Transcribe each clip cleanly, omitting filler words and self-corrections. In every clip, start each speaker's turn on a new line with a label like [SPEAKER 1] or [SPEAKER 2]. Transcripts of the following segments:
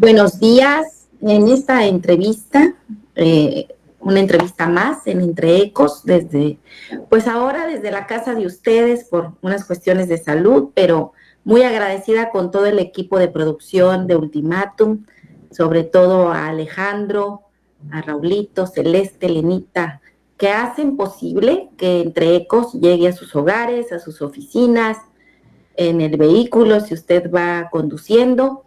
[SPEAKER 1] Buenos días. En esta entrevista, una entrevista más en Entre Ecos, pues ahora desde la casa de ustedes por unas cuestiones de salud, pero muy agradecida con todo el equipo de producción de Ultimátum, sobre todo a Alejandro, a Raulito, Celeste, Lenita, que hacen posible que Entre Ecos llegue a sus hogares, a sus oficinas, en el vehículo, si usted va conduciendo,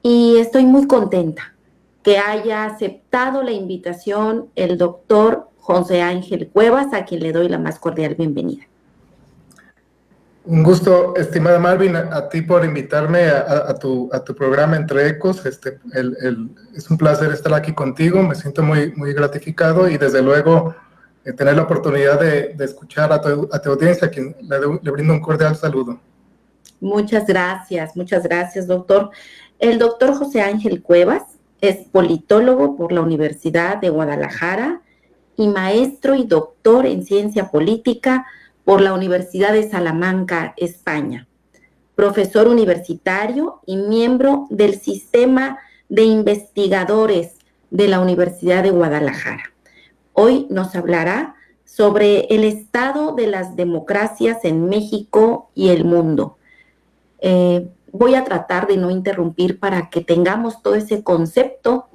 [SPEAKER 1] y estoy muy contenta que haya aceptado la invitación el doctor José Ángel Cuevas, a quien le doy la más cordial bienvenida.
[SPEAKER 2] Un gusto, estimada Marvin, a ti por invitarme a tu programa Entre Ecos. Es un placer estar aquí contigo, me siento muy gratificado y desde luego tener la oportunidad de escuchar a tu audiencia, a quien le brindo un cordial saludo.
[SPEAKER 1] Muchas gracias, doctor. El doctor José Ángel Cuevas es politólogo por la Universidad de Guadalajara y maestro y doctor en ciencia política por la Universidad de Salamanca, España. Profesor universitario y miembro del sistema de investigadores de la Universidad de Guadalajara. Hoy nos hablará sobre el estado de las democracias en México y el mundo. Voy a tratar de no interrumpir para que tengamos todo ese concepto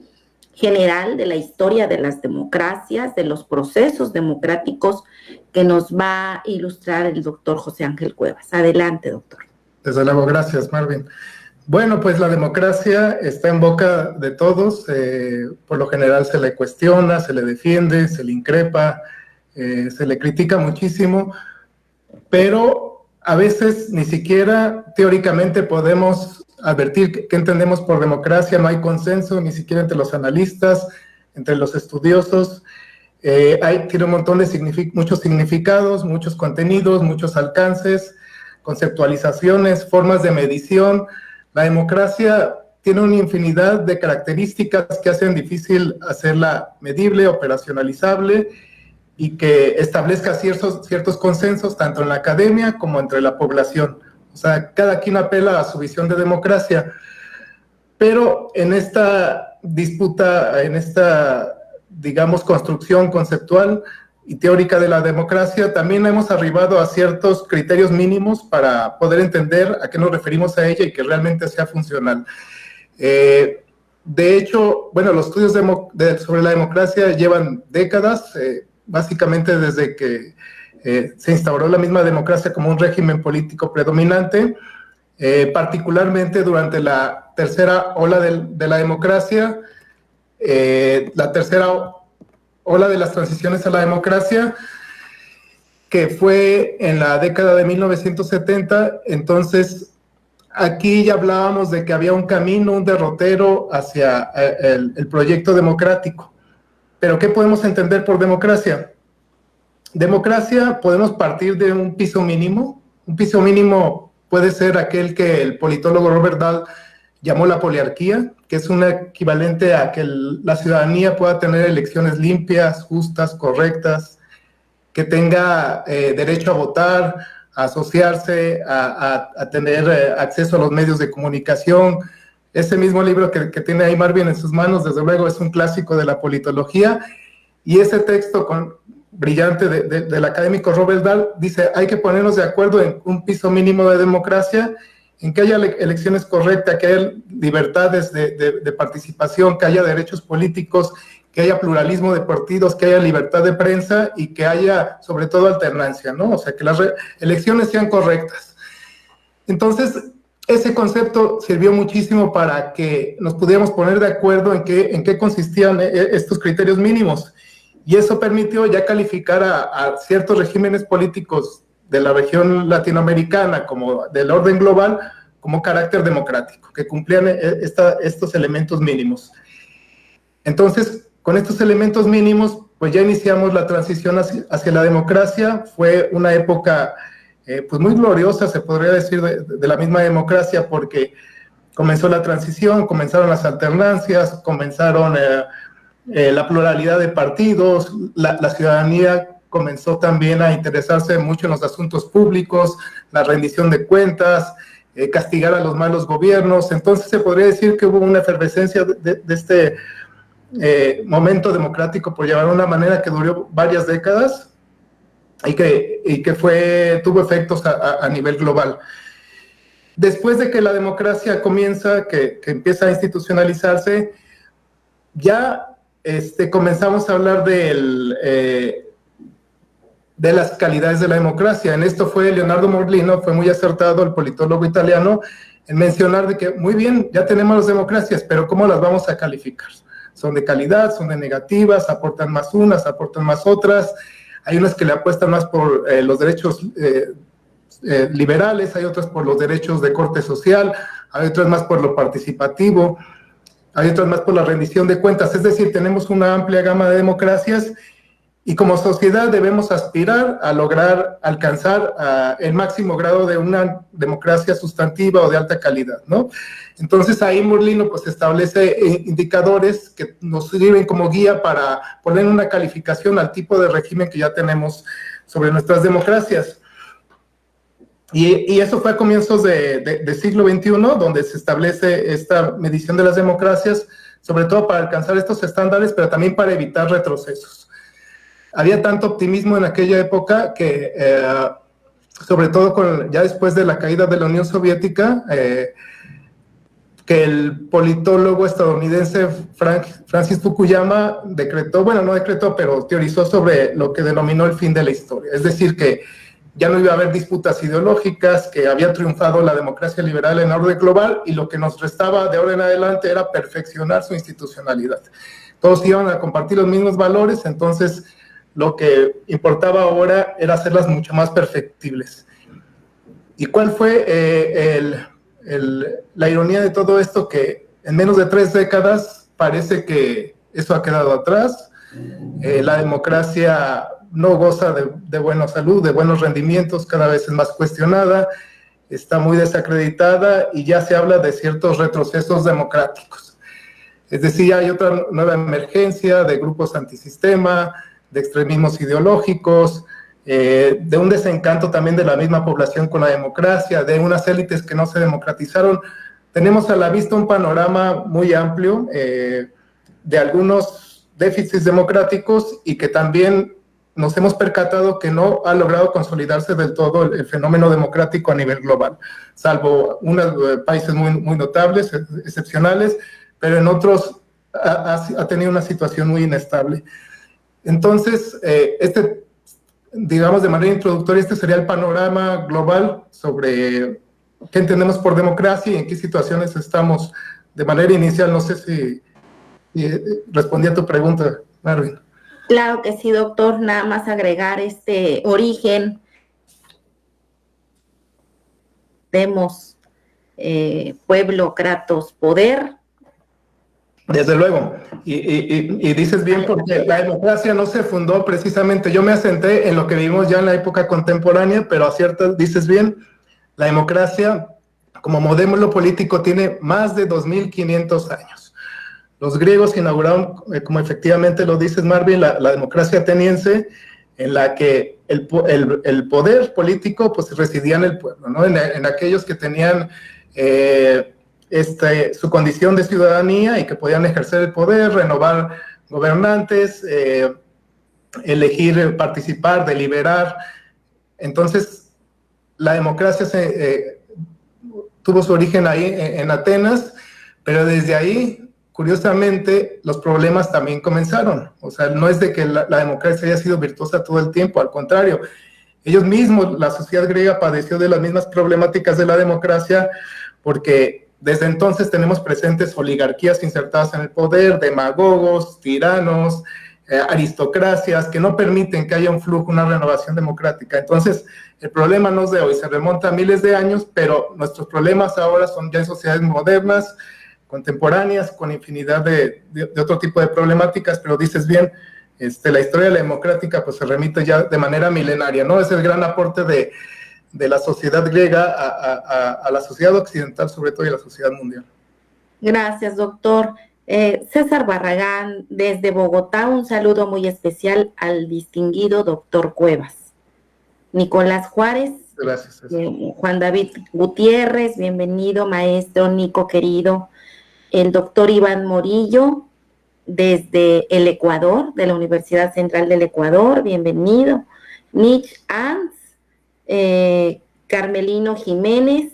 [SPEAKER 1] general de la historia de las democracias, de los procesos democráticos que nos va a ilustrar el doctor José Ángel Cuevas. Adelante, doctor.
[SPEAKER 2] Desde luego, gracias, Marvin. Bueno, pues la democracia está en boca de todos, por lo general se le cuestiona, se le defiende, se le increpa, se le critica muchísimo, pero a veces ni siquiera teóricamente podemos advertir qué entendemos por democracia. No hay consenso ni siquiera entre los analistas, entre los estudiosos. Tiene un montón de muchos significados, muchos contenidos, muchos alcances, conceptualizaciones, formas de medición. La democracia tiene una infinidad de características que hacen difícil hacerla medible, operacionalizable, y que establezca ciertos consensos tanto en la academia como entre la población. O sea, cada quien apela a su visión de democracia. Pero en esta disputa, en esta, digamos, construcción conceptual y teórica de la democracia, también hemos arribado a ciertos criterios mínimos para poder entender a qué nos referimos a ella y que realmente sea funcional. De hecho, bueno, los estudios sobre la democracia llevan décadas, básicamente desde que se instauró la misma democracia como un régimen político predominante, particularmente durante la tercera ola de la democracia, la tercera ola de las transiciones a la democracia, que fue en la década de 1970. Entonces, aquí ya hablábamos de que había un camino, un derrotero hacia el proyecto democrático. Pero ¿qué podemos entender por democracia? Democracia podemos partir de un piso mínimo. Un piso mínimo puede ser aquel que el politólogo Robert Dahl llamó la poliarquía, que es un equivalente a que la ciudadanía pueda tener elecciones limpias, justas, correctas, que tenga derecho a votar, a asociarse, a tener acceso a los medios de comunicación. Ese mismo libro que tiene ahí Marvin en sus manos, desde luego, es un clásico de la politología, y ese texto brillante del académico Robert Dahl dice: hay que ponernos de acuerdo en un piso mínimo de democracia, en que haya elecciones correctas, que haya libertades de participación, que haya derechos políticos, que haya pluralismo de partidos, que haya libertad de prensa y que haya, sobre todo, alternancia, ¿no? O sea, que las elecciones sean correctas. Entonces, ese concepto sirvió muchísimo para que nos pudiéramos poner de acuerdo en qué consistían estos criterios mínimos. Y eso permitió ya calificar a ciertos regímenes políticos de la región latinoamericana, como del orden global, como carácter democrático, que cumplían estos elementos mínimos. Entonces, con estos elementos mínimos, pues ya iniciamos la transición hacia la democracia. Fue una época pues muy gloriosa, se podría decir, de la misma democracia, porque comenzó la transición, comenzaron las alternancias, comenzaron la pluralidad de partidos, la ciudadanía comenzó también a interesarse mucho en los asuntos públicos, la rendición de cuentas, castigar a los malos gobiernos. Entonces se podría decir que hubo una efervescencia de este momento democrático, por llamarlo de una manera, que duró varias décadas y que tuvo efectos a nivel global. Después de que la democracia comienza, que empieza a institucionalizarse, ya comenzamos a hablar de las calidades de la democracia. En esto fue Leonardo Morlino, fue muy acertado, el politólogo italiano, en mencionar de que, muy bien, ya tenemos las democracias, pero ¿cómo las vamos a calificar? ¿Son de calidad, son de negativas, aportan más unas, aportan más otras? Hay unas que le apuestan más por los derechos liberales, hay otras por los derechos de corte social, hay otras más por lo participativo, hay otras más por la rendición de cuentas. Es decir, tenemos una amplia gama de democracias y como sociedad debemos aspirar a lograr alcanzar el máximo grado de una democracia sustantiva o de alta calidad, ¿no? Entonces ahí Morlino pues establece indicadores que nos sirven como guía para poner una calificación al tipo de régimen que ya tenemos sobre nuestras democracias. Y eso fue a comienzos de siglo XXI, donde se establece esta medición de las democracias, sobre todo para alcanzar estos estándares, pero también para evitar retrocesos. Había tanto optimismo en aquella época que, sobre todo ya después de la caída de la Unión Soviética, que el politólogo estadounidense Francis Fukuyama pero teorizó sobre lo que denominó el fin de la historia. Es decir, que ya no iba a haber disputas ideológicas, que había triunfado la democracia liberal en orden global y lo que nos restaba de ahora en adelante era perfeccionar su institucionalidad. Todos iban a compartir los mismos valores, entonces lo que importaba ahora era hacerlas mucho más perfectibles. ¿Y cuál fue la ironía de todo esto? Que en menos de 3 décadas parece que eso ha quedado atrás. La democracia no goza de buena salud, de buenos rendimientos, cada vez es más cuestionada, está muy desacreditada y ya se habla de ciertos retrocesos democráticos. Es decir, hay otra nueva emergencia de grupos antisistema, de extremismos ideológicos, de un desencanto también de la misma población con la democracia, de unas élites que no se democratizaron. Tenemos a la vista un panorama muy amplio de algunos déficits democráticos y que también nos hemos percatado que no ha logrado consolidarse del todo el fenómeno democrático a nivel global, salvo unos países muy notables, excepcionales, pero en otros ha tenido una situación muy inestable. Entonces, digamos de manera introductoria, este sería el panorama global sobre qué entendemos por democracia y en qué situaciones estamos de manera inicial. No sé si respondí a tu pregunta, Marvin.
[SPEAKER 1] Claro que sí, doctor. Nada más agregar este origen. Demos, pueblo, kratos, poder.
[SPEAKER 2] Desde luego, y dices bien, porque la democracia no se fundó precisamente, yo me asenté en lo que vivimos ya en la época contemporánea, pero dices bien, la democracia como modelo político tiene más de 2500 años. Los griegos inauguraron, como efectivamente lo dices, Marvin, la democracia ateniense, en la que el poder político pues residía en el pueblo, ¿no? En aquellos que tenían su condición de ciudadanía y que podían ejercer el poder, renovar gobernantes, elegir, participar, deliberar. Entonces, la democracia tuvo su origen ahí en Atenas, pero desde ahí, curiosamente, los problemas también comenzaron. O sea, no es de que la democracia haya sido virtuosa todo el tiempo, al contrario. Ellos mismos, la sociedad griega padeció de las mismas problemáticas de la democracia, porque desde entonces tenemos presentes oligarquías insertadas en el poder, demagogos, tiranos, aristocracias que no permiten que haya un flujo, una renovación democrática. Entonces, el problema no es de hoy, se remonta a miles de años, pero nuestros problemas ahora son ya en sociedades modernas, contemporáneas, con infinidad de otro tipo de problemáticas, pero dices bien, la historia de la democrática pues se remite ya de manera milenaria, ¿no? Es el gran aporte de la sociedad griega a la sociedad occidental, sobre todo, y a la sociedad mundial.
[SPEAKER 1] Gracias, doctor. César Barragán, desde Bogotá, un saludo muy especial al distinguido doctor Cuevas. Nicolás Juárez,
[SPEAKER 2] Gracias.
[SPEAKER 1] Juan David Gutiérrez, bienvenido, maestro. Nico querido. El doctor Iván Morillo, desde el Ecuador, de la Universidad Central del Ecuador, bienvenido. Nietzsche Ans, Carmelino Jiménez,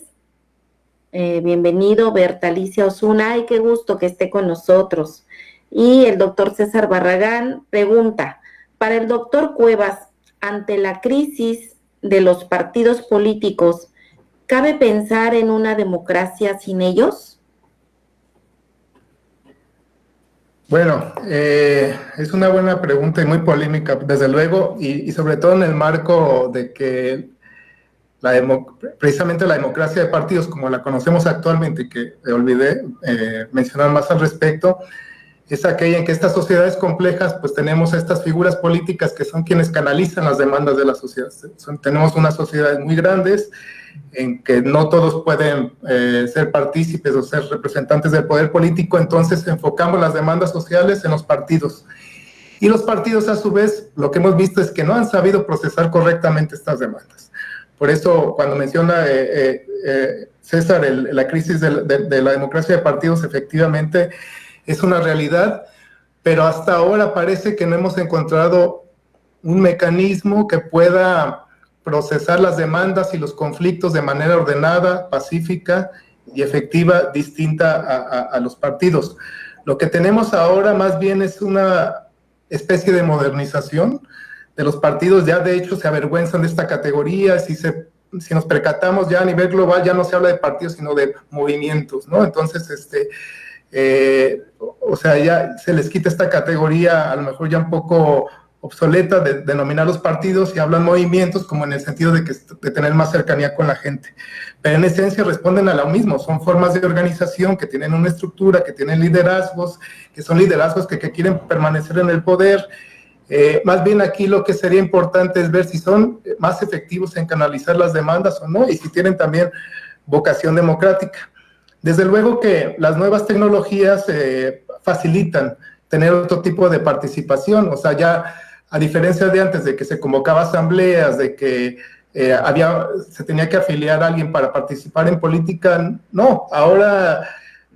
[SPEAKER 1] bienvenido. Bertalicia Osuna, ay, qué gusto que esté con nosotros. Y el doctor César Barragán pregunta, para el doctor Cuevas, ante la crisis de los partidos políticos, ¿cabe pensar en una democracia sin ellos?
[SPEAKER 2] Bueno, es una buena pregunta y muy polémica, desde luego, y sobre todo en el marco de que precisamente la democracia de partidos, como la conocemos actualmente, que olvidé mencionar más al respecto, es aquella en que estas sociedades complejas, pues tenemos estas figuras políticas que son quienes canalizan las demandas de la sociedad. Tenemos unas sociedades muy grandes en que no todos pueden ser partícipes o ser representantes del poder político, entonces enfocamos las demandas sociales en los partidos. Y los partidos, a su vez, lo que hemos visto es que no han sabido procesar correctamente estas demandas. Por eso, cuando menciona César la crisis de la democracia de partidos, efectivamente es una realidad, pero hasta ahora parece que no hemos encontrado un mecanismo que pueda procesar las demandas y los conflictos de manera ordenada, pacífica y efectiva, distinta a los partidos. Lo que tenemos ahora más bien es una especie de modernización de los partidos. Ya de hecho se avergüenzan de esta categoría. Si nos percatamos, ya a nivel global ya no se habla de partidos, sino de movimientos, ¿no? Entonces, o sea, ya se les quita esta categoría, a lo mejor ya un poco obsoleta, de denominar los partidos, y hablan movimientos como en el sentido de tener más cercanía con la gente. Pero en esencia responden a lo mismo, son formas de organización que tienen una estructura, que tienen liderazgos, que son liderazgos que quieren permanecer en el poder. Más bien aquí lo que sería importante es ver si son más efectivos en canalizar las demandas o no, y si tienen también vocación democrática. Desde luego que las nuevas tecnologías facilitan tener otro tipo de participación, o sea, ya a diferencia de antes, de que se convocaba asambleas, de que se tenía que afiliar a alguien para participar en política, no, ahora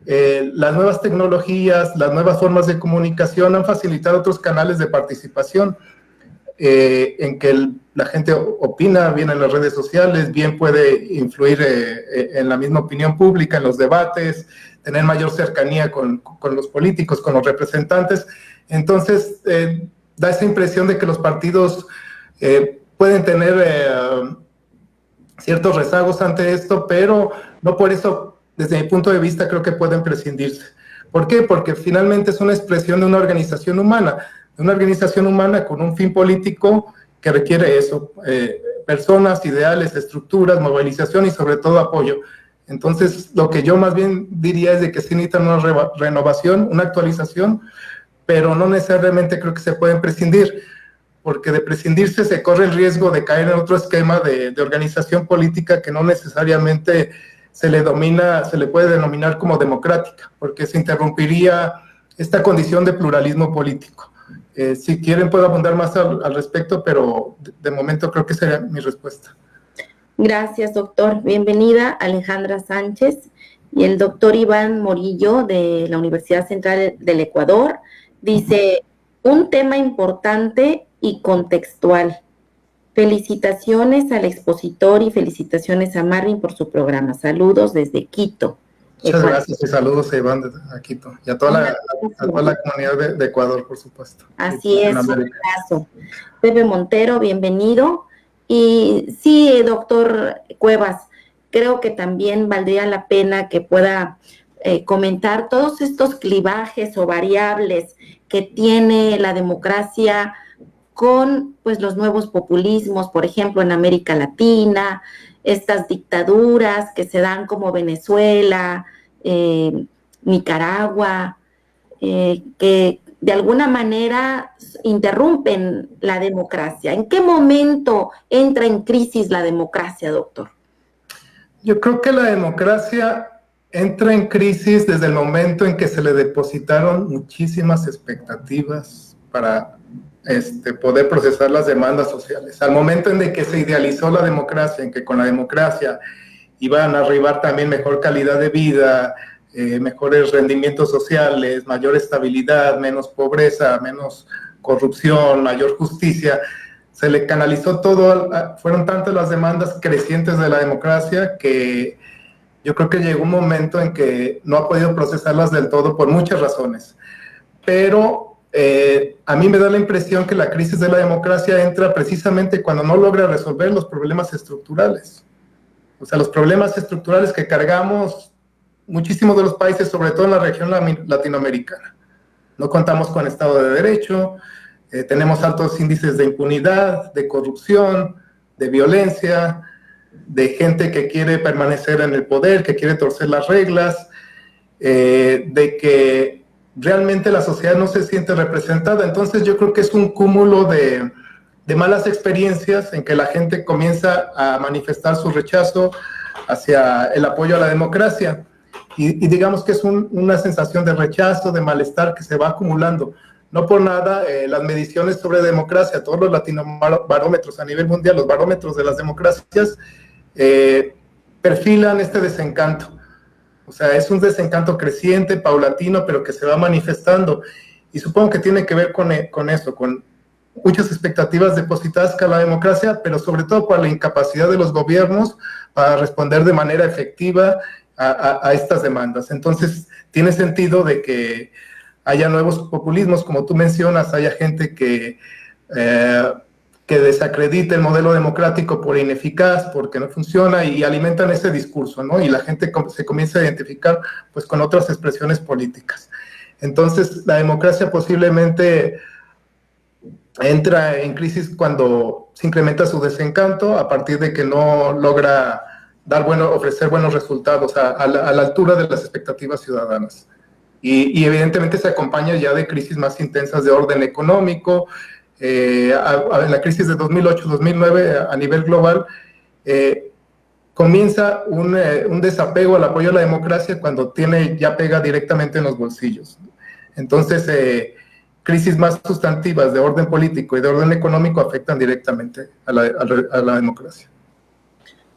[SPEAKER 2] las nuevas tecnologías, las nuevas formas de comunicación han facilitado otros canales de participación, en que la gente opina bien en las redes sociales, bien puede influir en la misma opinión pública, en los debates, tener mayor cercanía con los políticos, con los representantes. Entonces, da esa impresión de que los partidos pueden tener ciertos rezagos ante esto, pero no por eso, desde mi punto de vista, creo que pueden prescindirse. ¿Por qué? Porque finalmente es una expresión de una organización humana con un fin político que requiere eso, personas, ideales, estructuras, movilización y sobre todo apoyo. Entonces, lo que yo más bien diría es de que sí necesitan una renovación, una actualización, pero no necesariamente creo que se pueden prescindir, porque de prescindirse se corre el riesgo de caer en otro esquema de organización política que no necesariamente se le puede denominar como democrática, porque se interrumpiría esta condición de pluralismo político. Si quieren puedo abundar más al respecto, pero de momento creo que sería mi respuesta.
[SPEAKER 1] Gracias, doctor. Bienvenida Alejandra Sánchez. Y el doctor Iván Morillo, de la Universidad Central del Ecuador, dice, un tema importante y contextual. Felicitaciones al expositor y felicitaciones a Marvin por su programa. Saludos desde Quito.
[SPEAKER 2] Muchas gracias y saludos a Iván a Quito y a toda la comunidad de Ecuador, por supuesto.
[SPEAKER 1] Así es, un abrazo. Pepe Montero, bienvenido. Y sí, doctor Cuevas, creo que también valdría la pena que pueda comentar todos estos clivajes o variables que tiene la democracia con pues los nuevos populismos, por ejemplo, en América Latina, estas dictaduras que se dan como Venezuela, Nicaragua, que de alguna manera interrumpen la democracia. ¿En qué momento entra en crisis la democracia, doctor?
[SPEAKER 2] Yo creo que la democracia entra en crisis desde el momento en que se le depositaron muchísimas expectativas para poder procesar las demandas sociales. Al momento en que se idealizó la democracia, en que con la democracia iban a arribar también mejor calidad de vida, mejores rendimientos sociales, mayor estabilidad, menos pobreza, menos corrupción, mayor justicia, se le canalizó todo, fueron tantas las demandas crecientes de la democracia que yo creo que llegó un momento en que no ha podido procesarlas del todo por muchas razones. Pero a mí me da la impresión que la crisis de la democracia entra precisamente cuando no logra resolver los problemas estructurales. O sea, los problemas estructurales que cargamos muchísimos de los países, sobre todo en la región latinoamericana. No contamos con Estado de Derecho, tenemos altos índices de impunidad, de corrupción, de violencia, de gente que quiere permanecer en el poder, que quiere torcer las reglas, de que realmente la sociedad no se siente representada. Entonces yo creo que es un cúmulo de malas experiencias en que la gente comienza a manifestar su rechazo hacia el apoyo a la democracia. Y digamos que es una sensación de rechazo, de malestar que se va acumulando. No por nada, las mediciones sobre democracia, todos los latinobarómetros a nivel mundial, los barómetros de las democracias, perfilan este desencanto. O sea, es un desencanto creciente, paulatino, pero que se va manifestando. Y supongo que tiene que ver con eso, con muchas expectativas depositadas a la democracia, pero sobre todo por la incapacidad de los gobiernos para responder de manera efectiva a estas demandas. Entonces, tiene sentido de que haya nuevos populismos, como tú mencionas, haya gente que desacredita el modelo democrático por ineficaz, porque no funciona, y alimentan ese discurso, ¿no? Y la gente se comienza a identificar pues con otras expresiones políticas. Entonces, la democracia posiblemente entra en crisis cuando se incrementa su desencanto a partir de que no logra ofrecer buenos resultados a la altura de las expectativas ciudadanas. Y evidentemente se acompaña ya de crisis más intensas de orden económico. En la crisis de 2008-2009 a nivel global comienza un desapego al apoyo a la democracia cuando ya pega directamente en los bolsillos. Entonces, crisis más sustantivas de orden político y de orden económico afectan directamente a la democracia.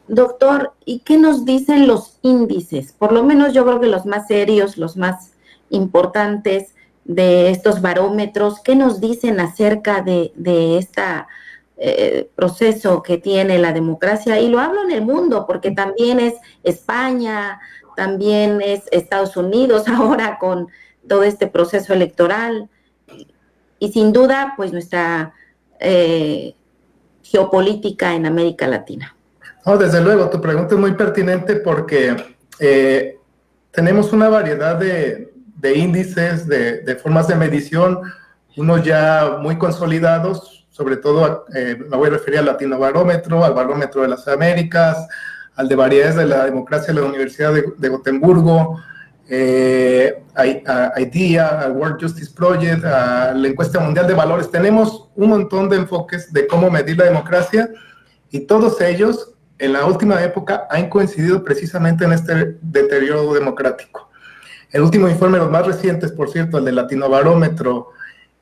[SPEAKER 1] Doctor, ¿y qué nos dicen los índices? Por lo menos yo creo que los más serios, los más importantes de estos barómetros, ¿qué nos dicen acerca de este proceso que tiene la democracia? Y lo hablo en el mundo, porque también es España, también es Estados Unidos ahora con todo este proceso electoral, y sin duda, pues nuestra geopolítica en América Latina.
[SPEAKER 2] No, desde luego, tu pregunta es muy pertinente porque tenemos una variedad de índices, de formas de medición, unos ya muy consolidados, sobre todo me voy a referir al Latinobarómetro, al Barómetro de las Américas, al de variedades de la democracia de la Universidad de Gotemburgo, a IDEA, al World Justice Project, a la Encuesta Mundial de Valores. Tenemos un montón de enfoques de cómo medir la democracia y todos ellos en la última época han coincidido precisamente en este deterioro democrático. El último informe, los más recientes, por cierto, el del Latinobarómetro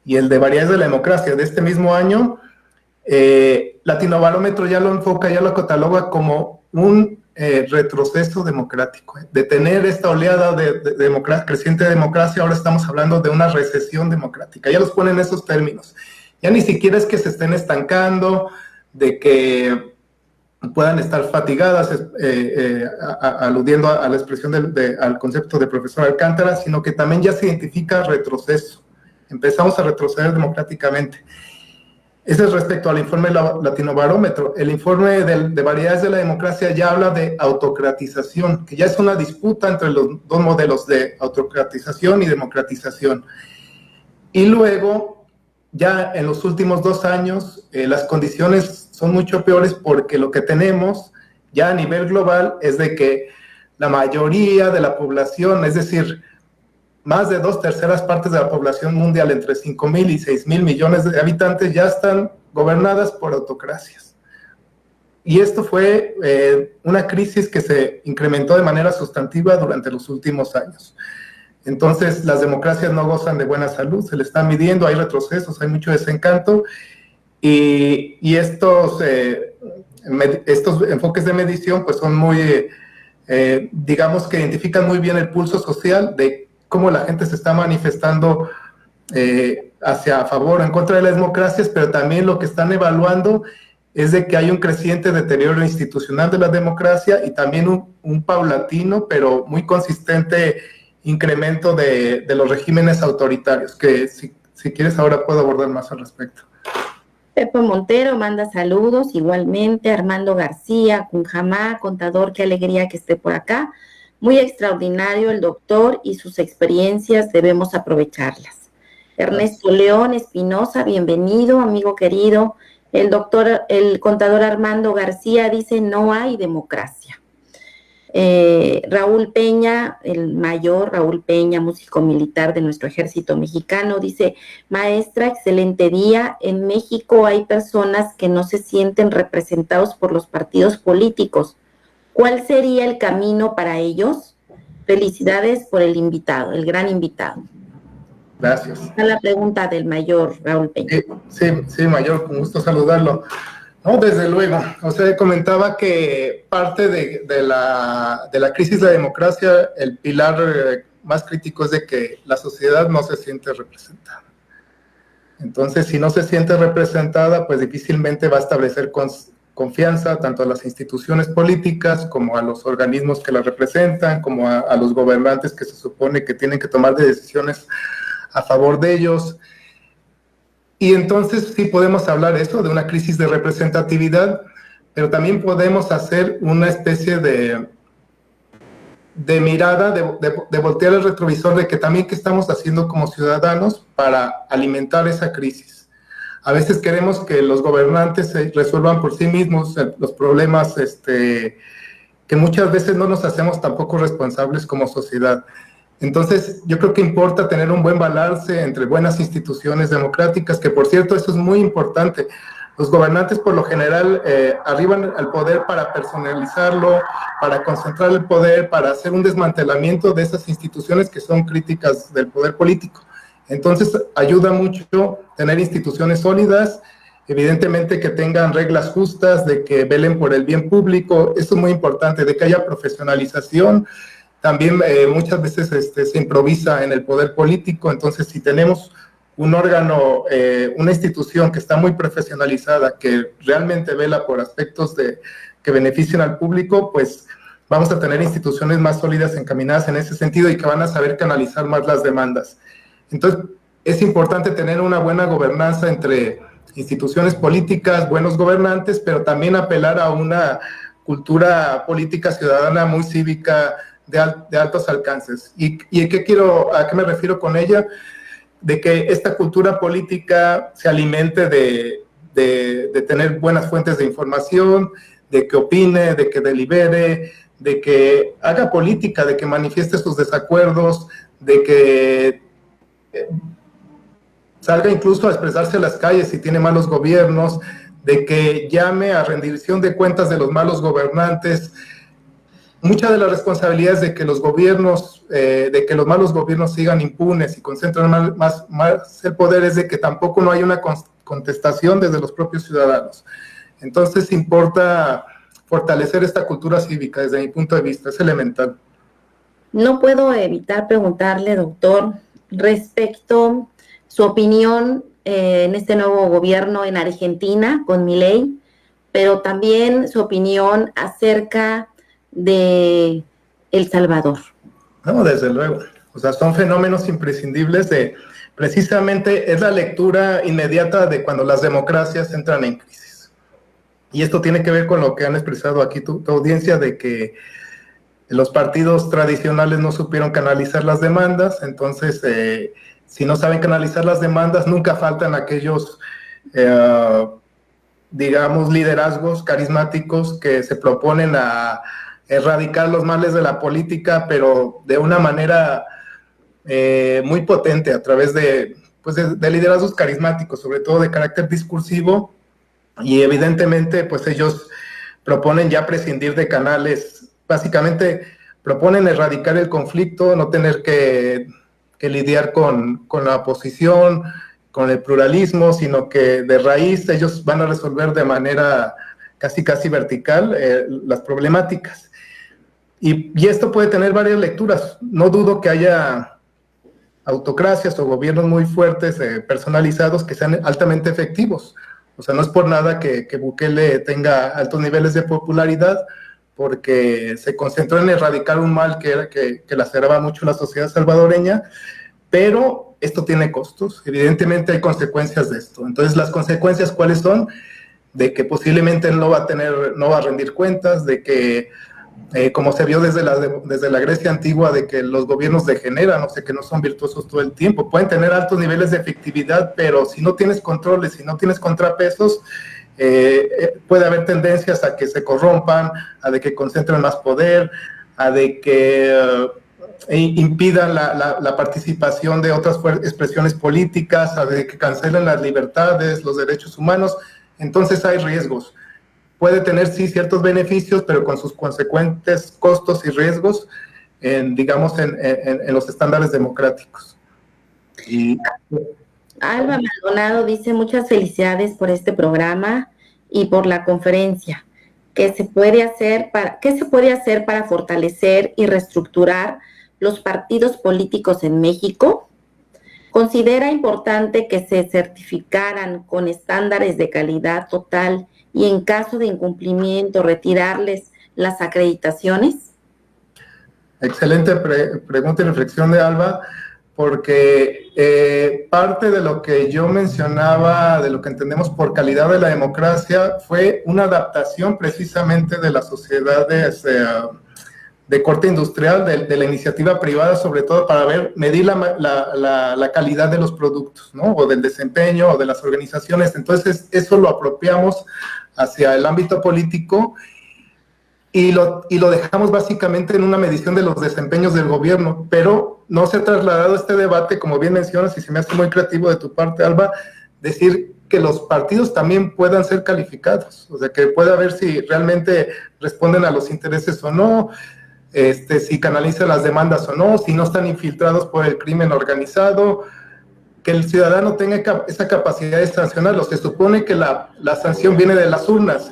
[SPEAKER 2] y el de variedades de la democracia de este mismo año, Latinobarómetro ya lo enfoca, ya lo cataloga como un retroceso democrático. De tener esta oleada de creciente democracia, ahora estamos hablando de una recesión democrática. Ya los ponen en esos términos. Ya ni siquiera es que se estén estancando, de que puedan estar fatigadas, aludiendo a la expresión al concepto de profesor Alcántara, sino que también ya se identifica retroceso. Empezamos a retroceder democráticamente. Ese es respecto al informe Latinobarómetro. El informe de variedades de la democracia ya habla de autocratización, que ya es una disputa entre los dos modelos de autocratización y democratización. Y luego, ya en los últimos 2 años, las condiciones son mucho peores porque lo que tenemos ya a nivel global es de que la mayoría de la población, es decir, más de 2/3 partes de la población mundial, entre 5.000 y 6.000 millones de habitantes, ya están gobernadas por autocracias. Y esto fue una crisis que se incrementó de manera sustantiva durante los últimos años. Entonces, las democracias no gozan de buena salud, se le está midiendo, hay retrocesos, hay mucho desencanto, y estos enfoques de medición pues son muy, digamos que identifican muy bien el pulso social de cómo la gente se está manifestando hacia a favor o en contra de las democracias, pero también lo que están evaluando es de que hay un creciente deterioro institucional de la democracia y también un paulatino, pero muy consistente incremento de los regímenes autoritarios, que si quieres ahora puedo abordar más al respecto.
[SPEAKER 1] Pepe Montero manda saludos, igualmente Armando García, Cunjamá, contador, qué alegría que esté por acá. Muy extraordinario el doctor y sus experiencias, debemos aprovecharlas. Ernesto León Espinosa, bienvenido, amigo querido. El contador Armando García dice, no hay democracia. Raúl Peña, el mayor Raúl Peña, músico militar de nuestro ejército mexicano, dice, maestra, excelente día. En México hay personas que no se sienten representados por los partidos políticos. ¿Cuál sería el camino para ellos? Felicidades por el invitado, el gran invitado.
[SPEAKER 2] Gracias.
[SPEAKER 1] Esta es la pregunta del mayor Raúl Peña.
[SPEAKER 2] Sí, mayor, con gusto saludarlo. No, desde luego. O sea, comentaba que parte de la crisis de la democracia, el pilar más crítico es de que la sociedad no se siente representada. Entonces, si no se siente representada, pues difícilmente va a establecer confianza tanto a las instituciones políticas como a los organismos que las representan, como a los gobernantes que se supone que tienen que tomar decisiones a favor de ellos. Y entonces sí podemos hablar eso de una crisis de representatividad, pero también podemos hacer una especie de mirada, de voltear el retrovisor de que también qué estamos haciendo como ciudadanos para alimentar esa crisis. A veces queremos que los gobernantes resuelvan por sí mismos los problemas que muchas veces no nos hacemos tampoco responsables como sociedad. Entonces, yo creo que importa tener un buen balance entre buenas instituciones democráticas, que por cierto, eso es muy importante. Los gobernantes por lo general arriban al poder para personalizarlo, para concentrar el poder, para hacer un desmantelamiento de esas instituciones que son críticas del poder político. Entonces, ayuda mucho tener instituciones sólidas, evidentemente que tengan reglas justas, de que velen por el bien público, eso es muy importante, de que haya profesionalización. También muchas veces se improvisa en el poder político, entonces si tenemos un órgano, una institución que está muy profesionalizada, que realmente vela por aspectos que beneficien al público, pues vamos a tener instituciones más sólidas encaminadas en ese sentido y que van a saber canalizar más las demandas. Entonces es importante tener una buena gobernanza entre instituciones políticas, buenos gobernantes, pero también apelar a una cultura política ciudadana muy cívica, de altos alcances. ¿Y a qué me refiero con ella? De que esta cultura política se alimente de tener buenas fuentes de información, de que opine, de que delibere, de que haga política, de que manifieste sus desacuerdos, de que salga incluso a expresarse en las calles si tiene malos gobiernos, de que llame a rendición de cuentas de los malos gobernantes. Mucha de la responsabilidad es de que los gobiernos, de que los malos gobiernos sigan impunes y concentran más el poder, es de que tampoco no hay una contestación desde los propios ciudadanos. Entonces importa fortalecer esta cultura cívica desde mi punto de vista, es elemental.
[SPEAKER 1] No puedo evitar preguntarle, doctor, respecto a su opinión en este nuevo gobierno en Argentina con Milei, pero también su opinión acerca de El Salvador.
[SPEAKER 2] No, desde luego. O sea, son fenómenos imprescindibles precisamente es la lectura inmediata de cuando las democracias entran en crisis. Y esto tiene que ver con lo que han expresado aquí tu audiencia, de que los partidos tradicionales no supieron canalizar las demandas, entonces si no saben canalizar las demandas, nunca faltan aquellos digamos, liderazgos carismáticos que se proponen a erradicar los males de la política, pero de una manera muy potente, a través de liderazgos carismáticos, sobre todo de carácter discursivo, y evidentemente pues ellos proponen ya prescindir de canales, básicamente proponen erradicar el conflicto, no tener que lidiar con la oposición, con el pluralismo, sino que de raíz ellos van a resolver de manera casi vertical las problemáticas. Y esto puede tener varias lecturas. No dudo que haya autocracias o gobiernos muy fuertes, personalizados, que sean altamente efectivos. O sea, no es por nada que Bukele tenga altos niveles de popularidad, porque se concentró en erradicar un mal que laceraba mucho la sociedad salvadoreña, pero esto tiene costos. Evidentemente hay consecuencias de esto. Entonces, ¿las consecuencias cuáles son? De que posiblemente no va a rendir cuentas, de que como se vio desde la Grecia antigua, de que los gobiernos degeneran, o sea, que no son virtuosos todo el tiempo. Pueden tener altos niveles de efectividad, pero si no tienes controles, si no tienes contrapesos, puede haber tendencias a que se corrompan, a de que concentren más poder, a de que impidan la participación de otras expresiones políticas, a de que cancelen las libertades, los derechos humanos. Entonces hay riesgos. Puede tener, sí, ciertos beneficios, pero con sus consecuentes costos y riesgos, digamos, en los estándares democráticos.
[SPEAKER 1] Alba Maldonado dice: muchas felicidades por este programa y por la conferencia. ¿Qué se puede hacer para fortalecer y reestructurar los partidos políticos en México? ¿Considera importante que se certificaran con estándares de calidad total y en caso de incumplimiento retirarles las acreditaciones?
[SPEAKER 2] Excelente pregunta y reflexión de Alba, porque parte de lo que yo mencionaba, de lo que entendemos por calidad de la democracia, fue una adaptación precisamente de las sociedades de corte industrial, de la iniciativa privada, sobre todo para medir la calidad de los productos, ¿no? O del desempeño, o de las organizaciones. Entonces, eso lo apropiamos hacia el ámbito político y lo dejamos básicamente en una medición de los desempeños del gobierno, pero no se ha trasladado este debate, como bien mencionas, y se me hace muy creativo de tu parte, Alba, decir que los partidos también puedan ser calificados, o sea, que pueda ver si realmente responden a los intereses o no, si canalizan las demandas o no, si no están infiltrados por el crimen organizado, que el ciudadano tenga esa capacidad de sancionarlo. Se supone que la sanción viene de las urnas,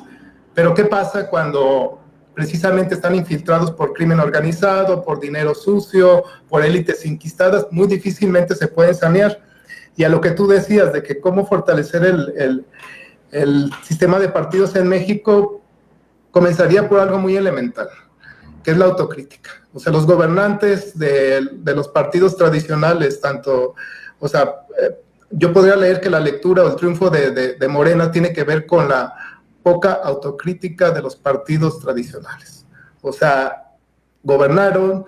[SPEAKER 2] pero ¿qué pasa cuando precisamente están infiltrados por crimen organizado, por dinero sucio, por élites inquistadas? Muy difícilmente se pueden sanear. Y a lo que tú decías de que cómo fortalecer el sistema de partidos en México, comenzaría por algo muy elemental, que es la autocrítica. O sea, los gobernantes de los partidos tradicionales, yo podría leer que la lectura o el triunfo de Morena tiene que ver con la poca autocrítica de los partidos tradicionales. O sea, gobernaron,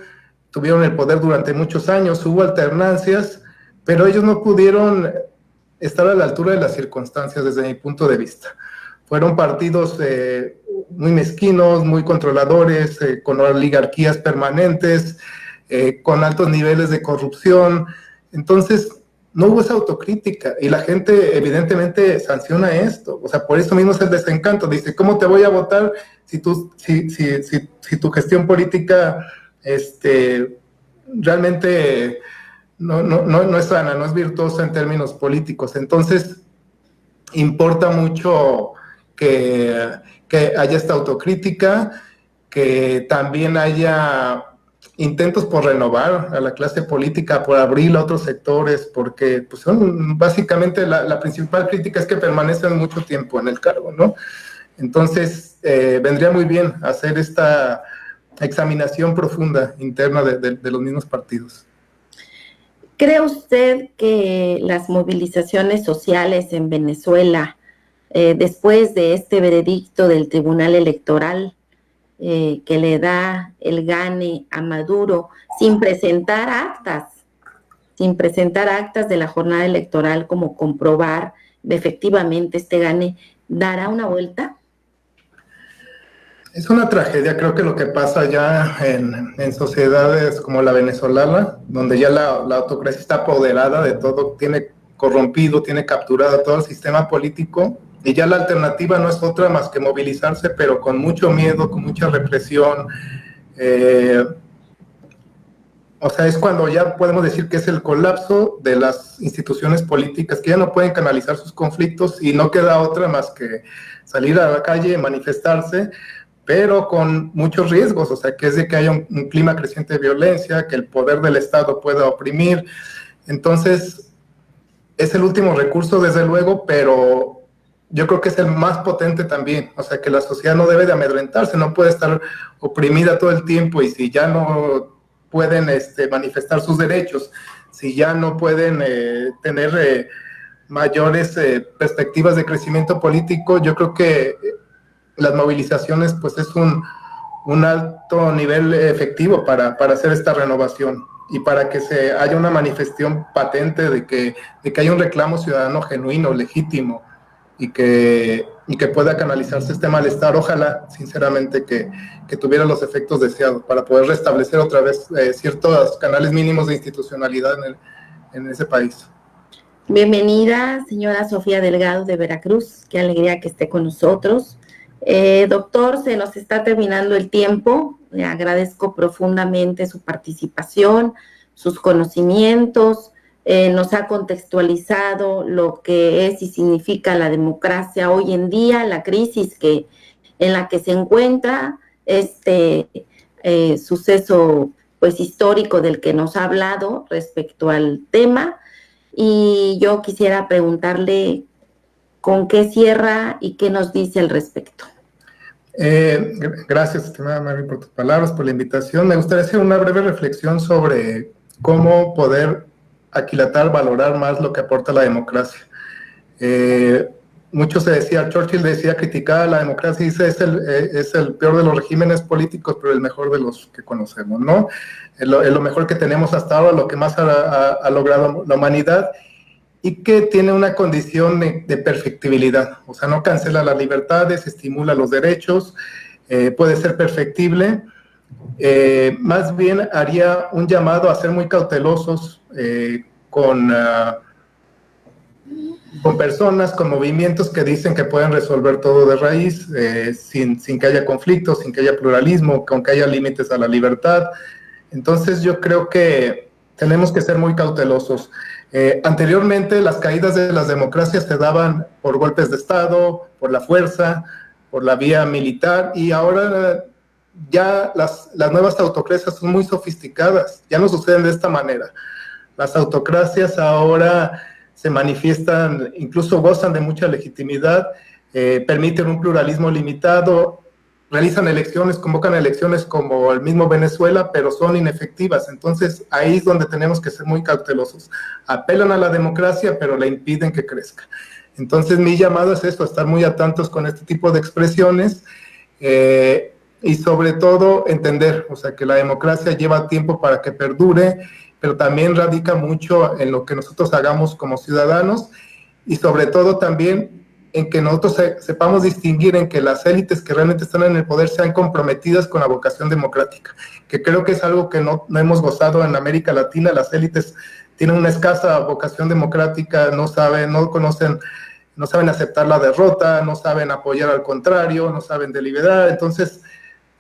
[SPEAKER 2] tuvieron el poder durante muchos años, hubo alternancias, pero ellos no pudieron estar a la altura de las circunstancias desde mi punto de vista. Fueron partidos muy mezquinos, muy controladores, con oligarquías permanentes, con altos niveles de corrupción. Entonces, no hubo esa autocrítica y la gente evidentemente sanciona esto. O sea, por eso mismo es el desencanto. Dice, ¿cómo te voy a votar si tu gestión política realmente no es sana, no es virtuosa en términos políticos? Entonces, importa mucho que haya esta autocrítica, que también haya intentos por renovar a la clase política, por abrirla a otros sectores, porque pues son básicamente la principal crítica es que permanecen mucho tiempo en el cargo, ¿no? Entonces, vendría muy bien hacer esta examinación profunda interna de los mismos partidos.
[SPEAKER 1] ¿Cree usted que las movilizaciones sociales en Venezuela, después de este veredicto del Tribunal Electoral, que le da el gane a Maduro, sin presentar actas de la jornada electoral como comprobar efectivamente este gane, dará una vuelta?
[SPEAKER 2] Es una tragedia, creo que lo que pasa ya en sociedades como la venezolana, donde ya la autocracia está apoderada de todo, tiene corrompido, tiene capturado todo el sistema político, y ya la alternativa no es otra más que movilizarse, pero con mucho miedo, con mucha represión, o sea, es cuando ya podemos decir que es el colapso de las instituciones políticas, que ya no pueden canalizar sus conflictos y no queda otra más que salir a la calle, manifestarse, pero con muchos riesgos, o sea, que es de que haya un clima creciente de violencia, que el poder del Estado pueda oprimir. Entonces, es el último recurso, desde luego, pero yo creo que es el más potente también. O sea, que la sociedad no debe de amedrentarse, no puede estar oprimida todo el tiempo, y si ya no pueden manifestar sus derechos, si ya no pueden tener mayores perspectivas de crecimiento político, yo creo que las movilizaciones pues es un alto nivel efectivo para hacer esta renovación y para que se haya una manifestación patente de que haya un reclamo ciudadano genuino, legítimo, y que pueda canalizarse este malestar. Ojalá, sinceramente, que tuviera los efectos deseados para poder restablecer otra vez ciertos canales mínimos de institucionalidad en ese país.
[SPEAKER 1] Bienvenida, señora Sofía Delgado de Veracruz. Qué alegría que esté con nosotros. Doctor, se nos está terminando el tiempo. Le agradezco profundamente su participación, sus conocimientos. Nos ha contextualizado lo que es y significa la democracia hoy en día, la crisis en la que se encuentra este suceso pues histórico del que nos ha hablado respecto al tema. Y yo quisiera preguntarle con qué cierra y qué nos dice al respecto.
[SPEAKER 2] Gracias, estimada Mari, por tus palabras, por la invitación. Me gustaría hacer una breve reflexión sobre cómo poder aquilatar, valorar más lo que aporta la democracia. Mucho se decía, Churchill decía, criticaba la democracia y dice, es el peor de los regímenes políticos, pero el mejor de los que conocemos, ¿no? Es lo mejor que tenemos hasta ahora, lo que más ha logrado la humanidad, y que tiene una condición de perfectibilidad, o sea, no cancela las libertades, estimula los derechos, puede ser perfectible. Más bien haría un llamado a ser muy cautelosos con personas, con movimientos que dicen que pueden resolver todo de raíz, sin que haya conflictos, sin que haya pluralismo, con que haya límites a la libertad. Entonces yo creo que tenemos que ser muy cautelosos. Anteriormente las caídas de las democracias se daban por golpes de Estado, por la fuerza, por la vía militar, y ahora ya las nuevas autocracias son muy sofisticadas, ya no suceden de esta manera. Las autocracias ahora se manifiestan, incluso gozan de mucha legitimidad, permiten un pluralismo limitado, realizan elecciones, convocan elecciones como el mismo Venezuela, pero son inefectivas. Entonces ahí es donde tenemos que ser muy cautelosos. Apelan a la democracia, pero la impiden que crezca. Entonces mi llamado es esto, estar muy atentos con este tipo de expresiones, y sobre todo entender, o sea, que la democracia lleva tiempo para que perdure, pero también radica mucho en lo que nosotros hagamos como ciudadanos, y sobre todo también en que nosotros sepamos distinguir en que las élites que realmente están en el poder sean comprometidas con la vocación democrática, que creo que es algo que no hemos gozado en América Latina. Las élites tienen una escasa vocación democrática, no saben aceptar la derrota, no saben apoyar al contrario, no saben deliberar. Entonces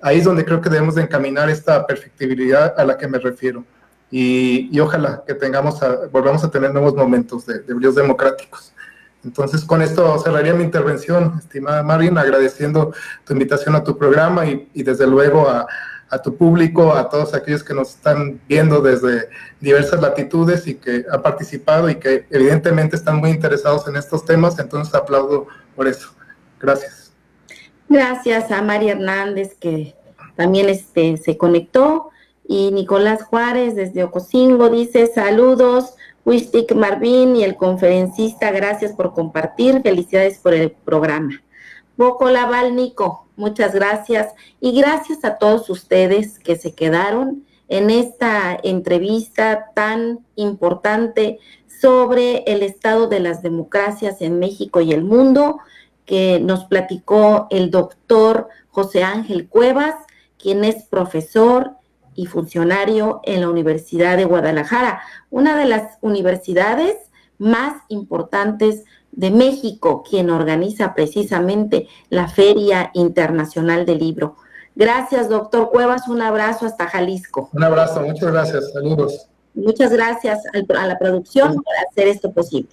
[SPEAKER 2] ahí es donde creo que debemos de encaminar esta perfectibilidad a la que me refiero, y ojalá que volvamos a tener nuevos momentos de bríos democráticos. Entonces, con esto cerraría mi intervención, estimada Marín, agradeciendo tu invitación a tu programa y desde luego a tu público, a todos aquellos que nos están viendo desde diversas latitudes y que han participado y que evidentemente están muy interesados en estos temas. Entonces, aplaudo por eso. Gracias.
[SPEAKER 1] Gracias a María Hernández, que también se conectó, y Nicolás Juárez desde Ocosingo dice, saludos, Wistik Marvin y el conferencista, gracias por compartir, felicidades por el programa. Boco Laval Nico, muchas gracias, y gracias a todos ustedes que se quedaron en esta entrevista tan importante sobre el estado de las democracias en México y el mundo, que nos platicó el doctor José Ángel Cuevas, quien es profesor y funcionario en la Universidad de Guadalajara, una de las universidades más importantes de México, quien organiza precisamente la Feria Internacional del Libro. Gracias, doctor Cuevas. Un abrazo hasta Jalisco.
[SPEAKER 2] Un abrazo, muchas gracias. Saludos.
[SPEAKER 1] Muchas gracias a la producción por hacer esto posible.